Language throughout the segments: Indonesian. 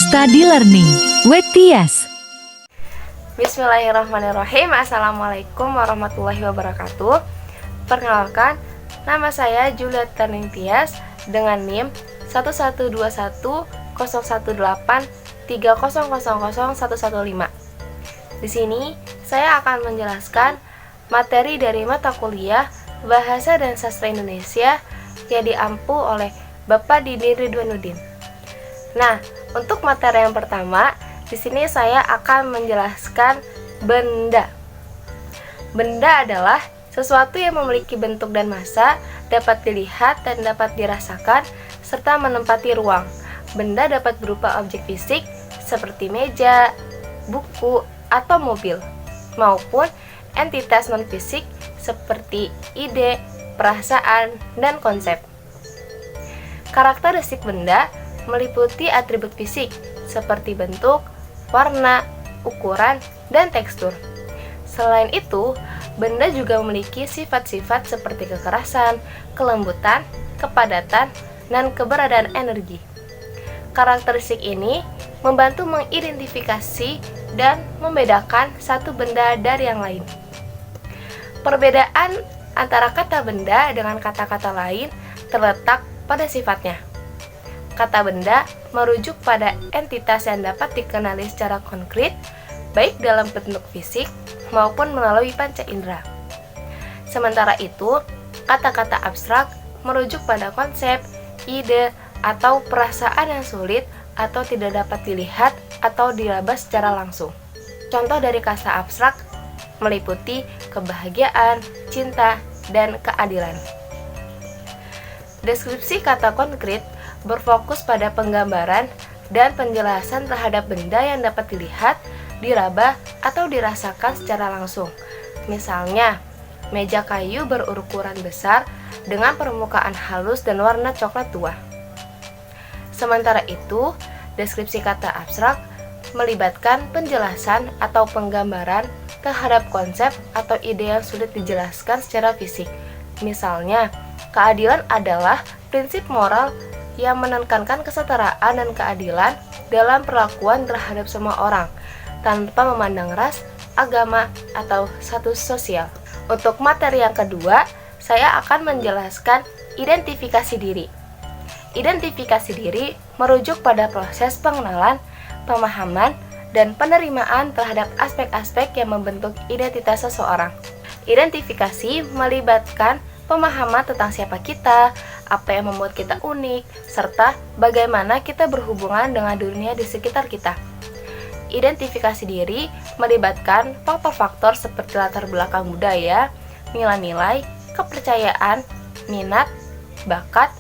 Study Learning with Tias. Bismillahirrahmanirrahim. Assalamualaikum warahmatullahi wabarakatuh. Perkenalkan, nama saya Julieta Tias dengan NIM 112101830000115. Di sini saya akan menjelaskan materi dari mata kuliah Bahasa dan Sastra Indonesia yang diampu oleh Bapak Didi Ridwanuddin. Nah, untuk materi yang pertama, di sini saya akan menjelaskan benda. Benda adalah sesuatu yang memiliki bentuk dan massa, dapat dilihat dan dapat dirasakan, serta menempati ruang. Benda dapat berupa objek fisik seperti meja, buku, atau mobil, maupun entitas non-fisik seperti ide, perasaan, dan konsep. Karakteristik benda meliputi atribut fisik seperti bentuk, warna, ukuran, dan tekstur. Selain itu, benda juga memiliki sifat-sifat seperti kekerasan, kelembutan, kepadatan, dan keberadaan energi. Karakteristik ini membantu mengidentifikasi dan membedakan satu benda dari yang lain. Perbedaan antara kata benda dengan kata-kata lain terletak pada sifatnya. Kata benda merujuk pada entitas yang dapat dikenali secara konkret, baik dalam bentuk fisik maupun melalui panca indera. Sementara itu, kata-kata abstrak merujuk pada konsep, ide, atau perasaan yang sulit atau tidak dapat dilihat atau diraba secara langsung. Contoh dari kata abstrak meliputi kebahagiaan, cinta, dan keadilan. Deskripsi kata konkret berfokus pada penggambaran dan penjelasan terhadap benda yang dapat dilihat, diraba, atau dirasakan secara langsung. Misalnya, meja kayu berukuran besar dengan permukaan halus dan warna coklat tua. Sementara itu, deskripsi kata abstrak melibatkan penjelasan atau penggambaran terhadap konsep atau ide yang sulit dijelaskan secara fisik. Misalnya, keadilan adalah prinsip moral yang menekankan kesetaraan dan keadilan dalam perlakuan terhadap semua orang, tanpa memandang ras, agama, atau status sosial. Untuk materi yang kedua, saya akan menjelaskan identifikasi diri. Identifikasi diri merujuk pada proses pengenalan, pemahaman, dan penerimaan terhadap aspek-aspek yang membentuk identitas seseorang. Identifikasi melibatkan pemahaman tentang siapa kita, apa yang membuat kita unik, serta bagaimana kita berhubungan dengan dunia di sekitar kita. Identifikasi diri melibatkan faktor-faktor seperti latar belakang budaya, nilai-nilai, kepercayaan, minat, bakat,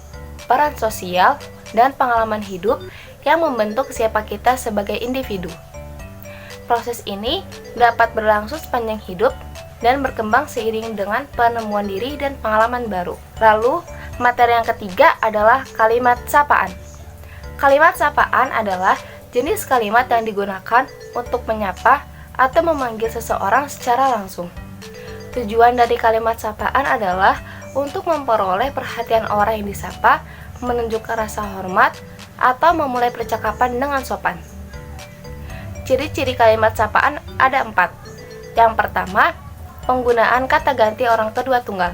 peran sosial, dan pengalaman hidup yang membentuk siapa kita sebagai individu. Proses ini dapat berlangsung sepanjang hidup dan berkembang seiring dengan penemuan diri dan pengalaman baru. Lalu, materi yang ketiga adalah kalimat sapaan. Kalimat sapaan adalah jenis kalimat yang digunakan untuk menyapa atau memanggil seseorang secara langsung. Tujuan dari kalimat sapaan adalah untuk memperoleh perhatian orang yang disapa, menunjukkan rasa hormat, atau memulai percakapan dengan sopan. Ciri-ciri kalimat sapaan ada 4. Yang pertama, penggunaan kata ganti orang kedua tunggal.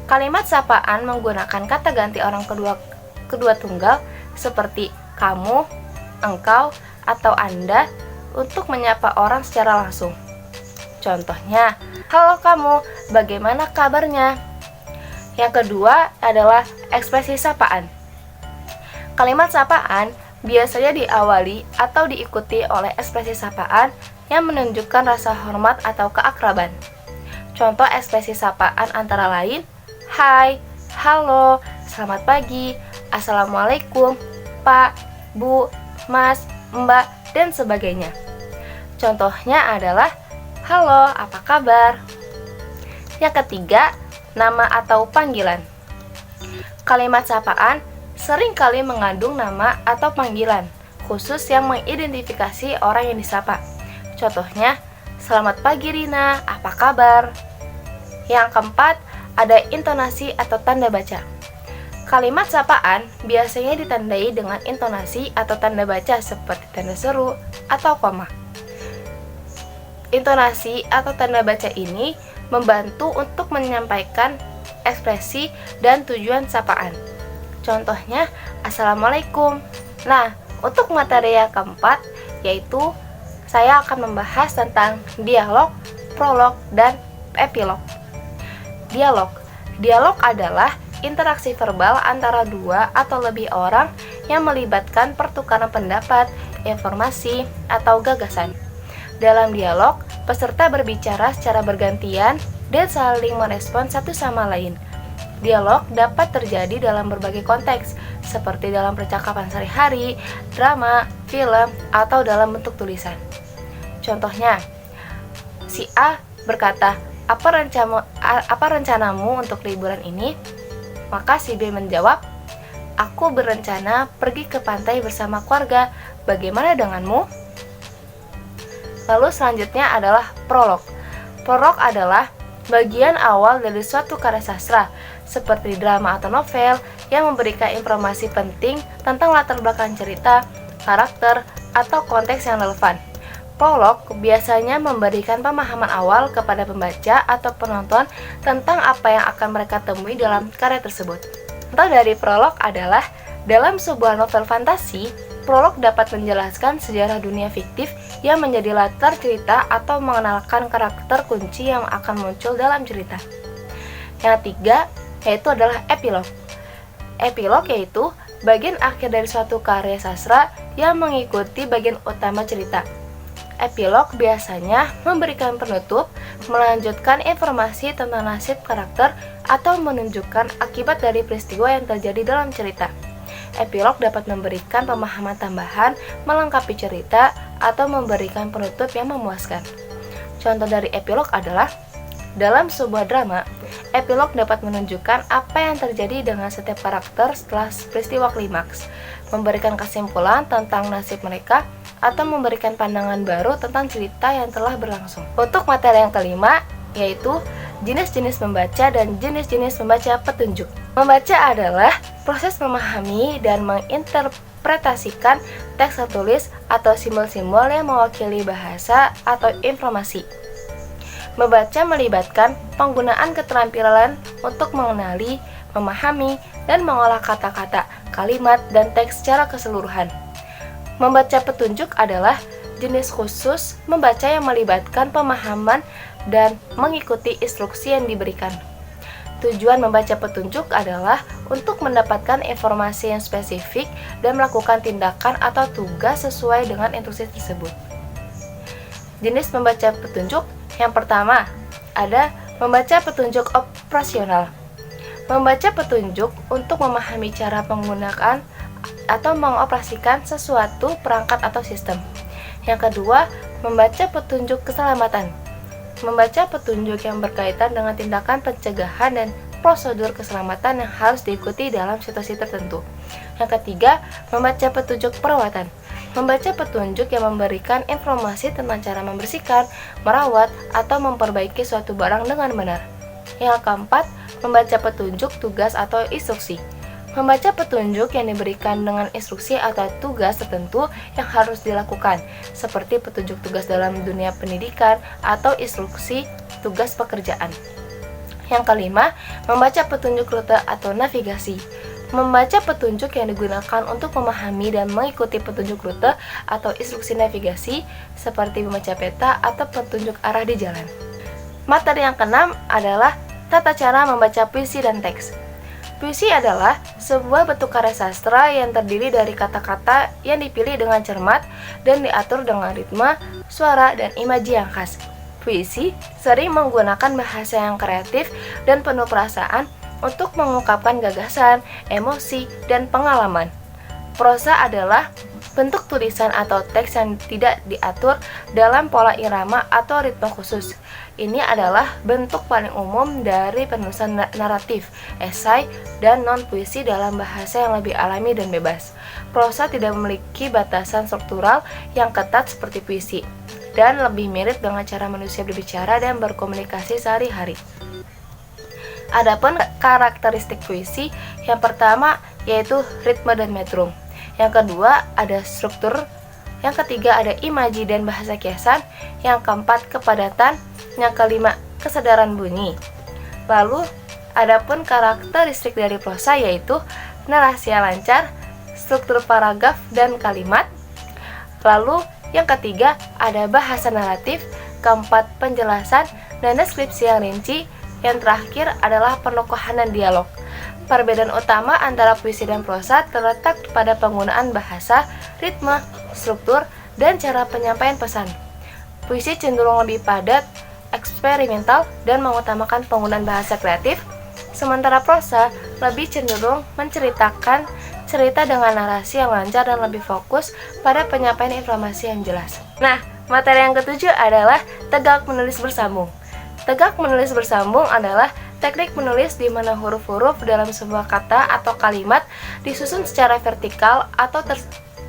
Kalimat sapaan menggunakan kata ganti orang kedua tunggal seperti kamu, engkau, atau Anda untuk menyapa orang secara langsung. Contohnya, halo kamu, bagaimana kabarnya? Yang kedua adalah ekspresi sapaan. Kalimat sapaan biasanya diawali atau diikuti oleh ekspresi sapaan yang menunjukkan rasa hormat atau keakraban. Contoh ekspresi sapaan antara lain, hai, halo, selamat pagi, assalamualaikum, pak, bu, mas, mbak, dan sebagainya. Contohnya adalah, halo, apa kabar? Yang ketiga, nama atau panggilan. Kalimat sapaan seringkali mengandung nama atau panggilan khusus yang mengidentifikasi orang yang disapa. Contohnya, selamat pagi Rina, apa kabar? Yang keempat, ada intonasi atau tanda baca. Kalimat sapaan biasanya ditandai dengan intonasi atau tanda baca seperti tanda seru atau koma. Intonasi atau tanda baca ini membantu untuk menyampaikan ekspresi dan tujuan sapaan. Contohnya, Assalamualaikum. Nah, untuk materi yang keempat, yaitu saya akan membahas tentang dialog, prolog, dan epilog. Dialog adalah interaksi verbal antara dua atau lebih orang yang melibatkan pertukaran pendapat, informasi, atau gagasan. Dalam dialog, peserta berbicara secara bergantian dan saling merespon satu sama lain. Dialog dapat terjadi dalam berbagai konteks, seperti dalam percakapan sehari-hari, drama, film, atau dalam bentuk tulisan. Contohnya, si A berkata, apa rencanamu untuk liburan ini? Maka si B menjawab, aku berencana pergi ke pantai bersama keluarga, bagaimana denganmu? Lalu selanjutnya adalah prolog. Prolog adalah bagian awal dari suatu karya sastra, seperti drama atau novel, yang memberikan informasi penting tentang latar belakang cerita, karakter, atau konteks yang relevan. Prolog biasanya memberikan pemahaman awal kepada pembaca atau penonton tentang apa yang akan mereka temui dalam karya tersebut. Contoh dari prolog adalah, dalam sebuah novel fantasi, prolog dapat menjelaskan sejarah dunia fiktif yang menjadi latar cerita atau mengenalkan karakter kunci yang akan muncul dalam cerita. Yang ketiga, yaitu adalah epilog. Epilog yaitu bagian akhir dari suatu karya sastra yang mengikuti bagian utama cerita. Epilog biasanya memberikan penutup, melanjutkan informasi tentang nasib karakter, atau menunjukkan akibat dari peristiwa yang terjadi dalam cerita. Epilog dapat memberikan pemahaman tambahan, melengkapi cerita, atau memberikan penutup yang memuaskan. Contoh dari epilog adalah, dalam sebuah drama, epilog dapat menunjukkan apa yang terjadi dengan setiap karakter setelah peristiwa klimaks, memberikan kesimpulan tentang nasib mereka, atau memberikan pandangan baru tentang cerita yang telah berlangsung. Untuk materi yang kelima, yaitu jenis-jenis membaca dan jenis-jenis membaca petunjuk. Membaca adalah proses memahami dan menginterpretasikan teks tertulis atau simbol-simbol yang mewakili bahasa atau informasi. Membaca melibatkan penggunaan keterampilan untuk mengenali, memahami, dan mengolah kata-kata, kalimat, dan teks secara keseluruhan. Membaca petunjuk adalah jenis khusus membaca yang melibatkan pemahaman dan mengikuti instruksi yang diberikan. Tujuan membaca petunjuk adalah untuk mendapatkan informasi yang spesifik dan melakukan tindakan atau tugas sesuai dengan instruksi tersebut. Jenis membaca petunjuk yang pertama ada membaca petunjuk operasional. Membaca petunjuk untuk memahami cara menggunakan atau mengoperasikan sesuatu perangkat atau sistem. Yang kedua, membaca petunjuk keselamatan. Membaca petunjuk yang berkaitan dengan tindakan pencegahan dan prosedur keselamatan yang harus diikuti dalam situasi tertentu. Yang ketiga, membaca petunjuk perawatan. Membaca petunjuk yang memberikan informasi tentang cara membersihkan, merawat, atau memperbaiki suatu barang dengan benar. Yang keempat, membaca petunjuk tugas atau instruksi. Membaca petunjuk yang diberikan dengan instruksi atau tugas tertentu yang harus dilakukan, seperti petunjuk tugas dalam dunia pendidikan atau instruksi tugas pekerjaan. Yang kelima, membaca petunjuk rute atau navigasi. Membaca petunjuk yang digunakan untuk memahami dan mengikuti petunjuk rute atau instruksi navigasi, seperti membaca peta atau petunjuk arah di jalan. Materi yang keenam adalah tata cara membaca puisi dan teks. Puisi adalah sebuah bentuk karya sastra yang terdiri dari kata-kata yang dipilih dengan cermat dan diatur dengan ritme, suara, dan imaji yang khas. Puisi sering menggunakan bahasa yang kreatif dan penuh perasaan untuk mengungkapkan gagasan, emosi, dan pengalaman. Prosa adalah bentuk tulisan atau teks yang tidak diatur dalam pola irama atau ritme khusus. Ini adalah bentuk paling umum dari penulisan naratif, esai, dan non-puisi dalam bahasa yang lebih alami dan bebas. Prosa tidak memiliki batasan struktural yang ketat seperti puisi, dan lebih mirip dengan cara manusia berbicara dan berkomunikasi sehari-hari. Adapun karakteristik puisi, yang pertama yaitu ritme dan metrum. Yang kedua ada struktur. Yang ketiga ada imaji dan bahasa kiasan. Yang keempat kepadatan. Yang kelima kesadaran bunyi. Lalu adapun karakteristik dari prosa yaitu narasi yang lancar, struktur paragraf dan kalimat. Lalu yang ketiga ada bahasa naratif. Keempat penjelasan dan deskripsi yang rinci. Yang terakhir adalah penokohan dan dialog. Perbedaan utama antara puisi dan prosa terletak pada penggunaan bahasa, ritme, struktur, dan cara penyampaian pesan. Puisi cenderung lebih padat, eksperimental, dan mengutamakan penggunaan bahasa kreatif, sementara prosa lebih cenderung menceritakan cerita dengan narasi yang lancar dan lebih fokus pada penyampaian informasi yang jelas. Nah, materi yang ketujuh adalah tegak menulis bersambung. Tegak menulis bersambung adalah teknik menulis di mana huruf-huruf dalam sebuah kata atau kalimat disusun secara vertikal atau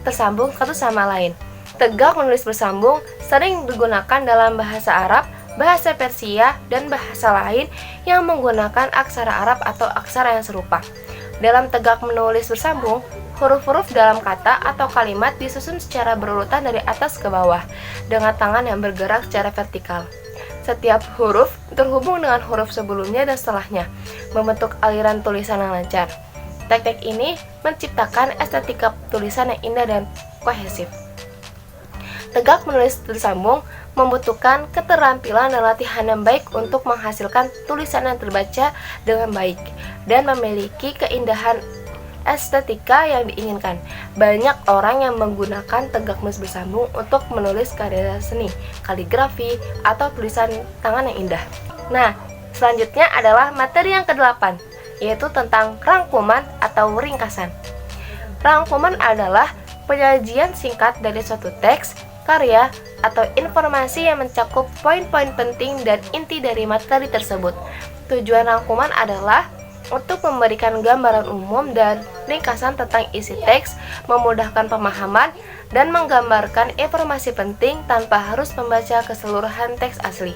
tersambung satu sama lain. Tegak menulis bersambung sering digunakan dalam bahasa Arab, bahasa Persia, dan bahasa lain yang menggunakan aksara Arab atau aksara yang serupa. Dalam tegak menulis bersambung, huruf-huruf dalam kata atau kalimat disusun secara berurutan dari atas ke bawah dengan tangan yang bergerak secara vertikal. Setiap huruf terhubung dengan huruf sebelumnya dan setelahnya, membentuk aliran tulisan yang lancar. Teknik ini menciptakan estetika tulisan yang indah dan kohesif. Tegak menulis bersambung membutuhkan keterampilan dan latihan yang baik untuk menghasilkan tulisan yang terbaca dengan baik dan memiliki keindahan estetika yang diinginkan. Banyak orang yang menggunakan tegak menulis bersambung untuk menulis karya seni, kaligrafi, atau tulisan tangan yang indah. Nah, selanjutnya adalah materi yang ke-8, yaitu tentang rangkuman atau ringkasan. Rangkuman adalah penyajian singkat dari suatu teks, karya, atau informasi yang mencakup poin-poin penting dan inti dari materi tersebut. Tujuan rangkuman adalah untuk memberikan gambaran umum dan ringkasan tentang isi teks, memudahkan pemahaman, dan menggambarkan informasi penting tanpa harus membaca keseluruhan teks asli.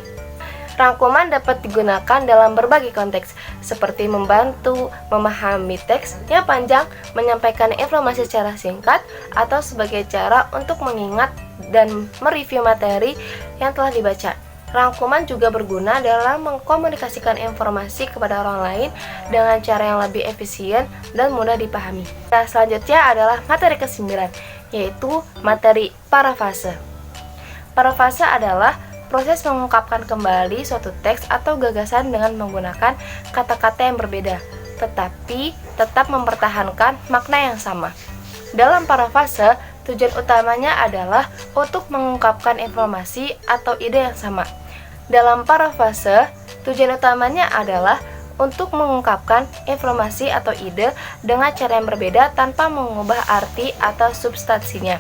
Rangkuman dapat digunakan dalam berbagai konteks, seperti membantu memahami teks yang panjang, menyampaikan informasi secara singkat, atau sebagai cara untuk mengingat dan mereview materi yang telah dibaca. Rangkuman juga berguna dalam mengkomunikasikan informasi kepada orang lain dengan cara yang lebih efisien dan mudah dipahami. Nah, selanjutnya adalah materi ke-9, yaitu materi parafase. Parafase adalah proses mengungkapkan kembali suatu teks atau gagasan dengan menggunakan kata-kata yang berbeda, tetapi tetap mempertahankan makna yang sama. Dalam parafase, tujuan utamanya adalah untuk mengungkapkan informasi atau ide yang sama. Dalam parafase, tujuan utamanya adalah untuk mengungkapkan informasi atau ide dengan cara yang berbeda tanpa mengubah arti atau substansinya.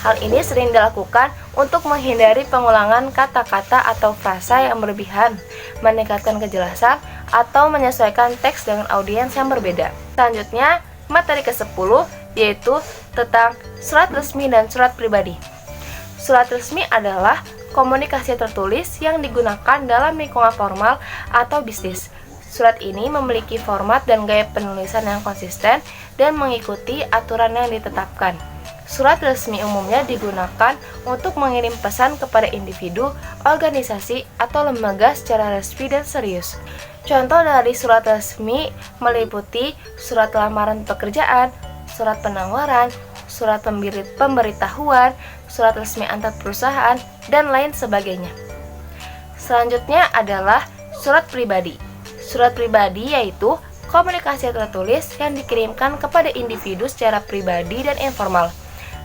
Hal ini sering dilakukan untuk menghindari pengulangan kata-kata atau frasa yang berlebihan, meningkatkan kejelasan, atau menyesuaikan teks dengan audiens yang berbeda. Selanjutnya, materi ke-10 yaitu tentang surat resmi dan surat pribadi. Surat resmi adalah komunikasi tertulis yang digunakan dalam lingkungan formal atau bisnis. Surat ini memiliki format dan gaya penulisan yang konsisten dan mengikuti aturan yang ditetapkan. Surat resmi umumnya digunakan untuk mengirim pesan kepada individu, organisasi, atau lembaga secara resmi dan serius. Contoh dari surat resmi meliputi surat lamaran pekerjaan, surat penawaran, surat pemberitahuan, surat resmi antar perusahaan, dan lain sebagainya. Selanjutnya adalah surat pribadi. Surat pribadi yaitu komunikasi tertulis yang dikirimkan kepada individu secara pribadi dan informal.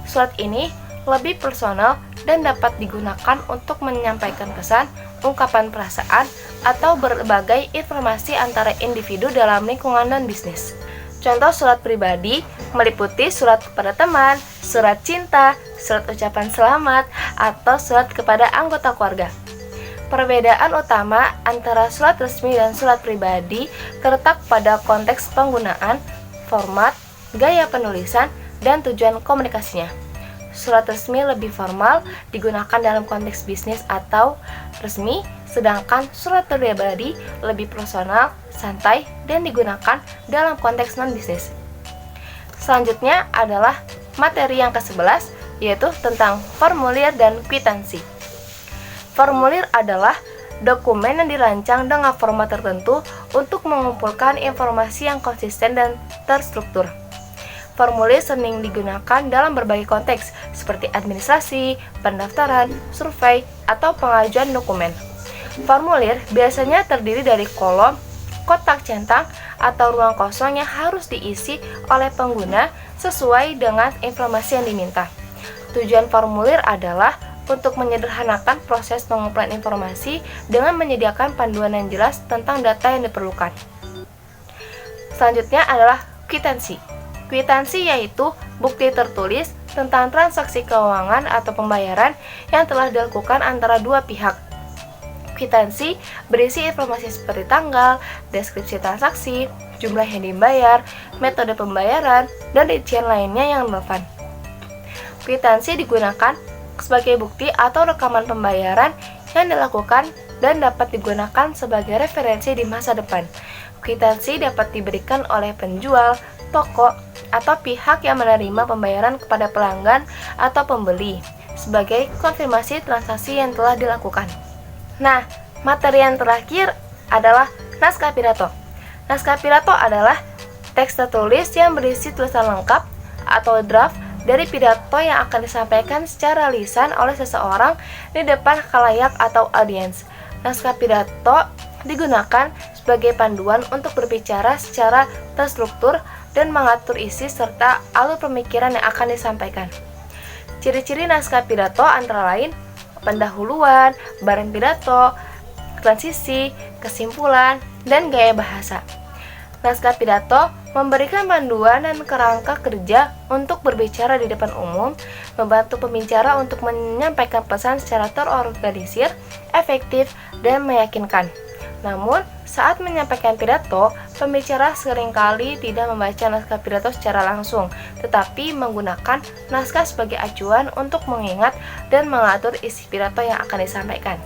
Surat ini lebih personal dan dapat digunakan untuk menyampaikan pesan, ungkapan perasaan, atau berbagai informasi antara individu dalam lingkungan dan bisnis. Contoh surat pribadi meliputi surat kepada teman, surat cinta, surat ucapan selamat, atau surat kepada anggota keluarga. Perbedaan utama antara surat resmi dan surat pribadi terletak pada konteks penggunaan, format, gaya penulisan, dan tujuan komunikasinya. surat resmi lebih formal digunakan dalam konteks bisnis atau resmi, sedangkan surat pribadi lebih personal, santai, dan digunakan dalam konteks non-bisnis. Selanjutnya adalah materi yang ke-11, yaitu tentang formulir dan kwitansi. Formulir adalah dokumen yang dirancang dengan format tertentu untuk mengumpulkan informasi yang konsisten dan terstruktur. Formulir sering digunakan dalam berbagai konteks, seperti administrasi, pendaftaran, survei, atau pengajuan dokumen. Formulir biasanya terdiri dari kolom, kotak centang, atau ruang kosong yang harus diisi oleh pengguna sesuai dengan informasi yang diminta. Tujuan formulir adalah untuk menyederhanakan proses pengumpulan informasi dengan menyediakan panduan yang jelas tentang data yang diperlukan. Selanjutnya adalah kwitansi. Kwitansi yaitu bukti tertulis tentang transaksi keuangan atau pembayaran yang telah dilakukan antara dua pihak. Kwitansi berisi informasi seperti tanggal, deskripsi transaksi, jumlah yang dibayar, metode pembayaran, dan rincian lainnya yang relevan. Kwitansi digunakan sebagai bukti atau rekaman pembayaran yang dilakukan dan dapat digunakan sebagai referensi di masa depan. Kwitansi dapat diberikan oleh penjual, toko, atau pihak yang menerima pembayaran kepada pelanggan atau pembeli sebagai konfirmasi transaksi yang telah dilakukan. Nah, materi yang terakhir adalah naskah pidato. Naskah pidato adalah teks tertulis yang berisi tulisan lengkap atau draft dari pidato yang akan disampaikan secara lisan oleh seseorang di depan khalayak atau audiens. Naskah pidato digunakan sebagai panduan untuk berbicara secara terstruktur dan mengatur isi serta alur pemikiran yang akan disampaikan. Ciri-ciri naskah pidato antara lain pendahuluan, barang pidato, transisi, kesimpulan, dan gaya bahasa. Naskah pidato memberikan panduan dan kerangka kerja untuk berbicara di depan umum, membantu pembicara untuk menyampaikan pesan secara terorganisir, efektif, dan meyakinkan. Namun, saat menyampaikan pidato, pembicara seringkali tidak membaca naskah pidato secara langsung, tetapi menggunakan naskah sebagai acuan untuk mengingat dan mengatur isi pidato yang akan disampaikan.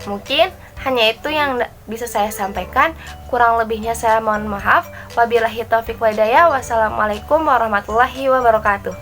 Mungkin hanya itu yang bisa saya sampaikan, kurang lebihnya saya mohon maaf. Wabillahi taufiq wal hidayah. Wassalamualaikum warahmatullahi wabarakatuh.